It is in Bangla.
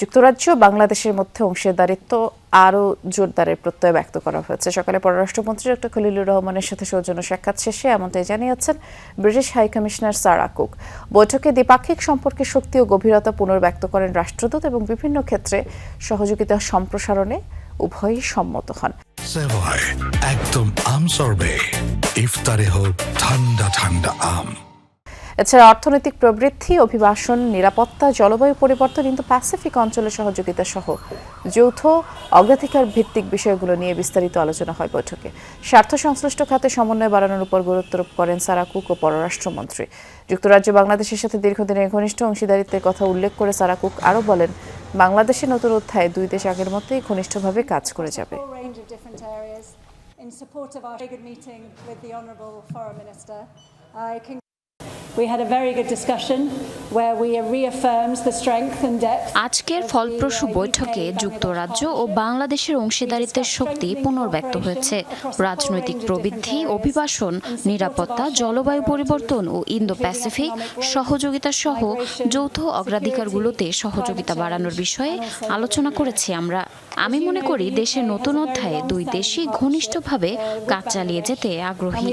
যুক্তরাজ্য বাংলাদেশের মধ্যে অংশীদারিত্ব আরও জোরদারের প্রত্যয় ব্যক্ত করা হয়েছে। সকালে পররাষ্ট্রমন্ত্রী ডক্টর খলিলুর রহমানের সাথে সৌজন্য সাক্ষাৎ শেষে এমনটাই জানিয়েছেন ব্রিটিশ হাইকমিশনার সারা কুক। বৈঠকে দ্বিপাক্ষিক সম্পর্কের শক্তি ও গভীরতা পুনর্ব্যক্ত করেন রাষ্ট্রদূত এবং বিভিন্ন ক্ষেত্রে সহযোগিতা সম্প্রসারণে উভয়ই সম্মত হন। সেভয় একদম আম সরবে, ইফতারে হোক ঠান্ডা ঠান্ডা আম। এছাড়া অর্থনৈতিক প্রবৃদ্ধি, অভিবাসন, নিরাপত্তা, জলবায়ু পরিবর্তন, ইন্দো প্যাসিফিক অঞ্চলের সহযোগিতা সহ যৌথ অগ্রাধিকার ভিত্তিক বিষয়গুলো নিয়ে বিস্তারিত আলোচনা হয় বৈঠকে। স্বার্থ সংশ্লিষ্ট খাতে সমন্বয় বাড়ানোর উপর গুরুত্ব আরোপ করেন সারা কুক ও পররাষ্ট্রমন্ত্রী। যুক্তরাজ্য বাংলাদেশের সাথে দীর্ঘদিনের ঘনিষ্ঠ অংশীদারিত্বের কথা উল্লেখ করে সারা কুক আরও বলেন, বাংলাদেশের নতুন অধ্যায়ে দুই দেশ আগের মতোই ঘনিষ্ঠভাবে কাজ করে যাবে। আজকের ফলপ্রসূ বৈঠকে যুক্তরাজ্য ও বাংলাদেশের অংশীদারিত্বের শক্তি পুনর্ব্যক্ত হয়েছে। রাজনৈতিক প্রবৃদ্ধি, অভিবাসন, নিরাপত্তা, জলবায়ু পরিবর্তন ও ইন্দো প্যাসিফিক সহযোগিতা সহ যৌথ অগ্রাধিকারগুলোতে সহযোগিতা বাড়ানোর বিষয়ে আলোচনা করেছি আমরা। আমি মনে করি দেশের নতুন অধ্যায়ে দুই দেশই ঘনিষ্ঠভাবে কাজ চালিয়ে যেতে আগ্রহী।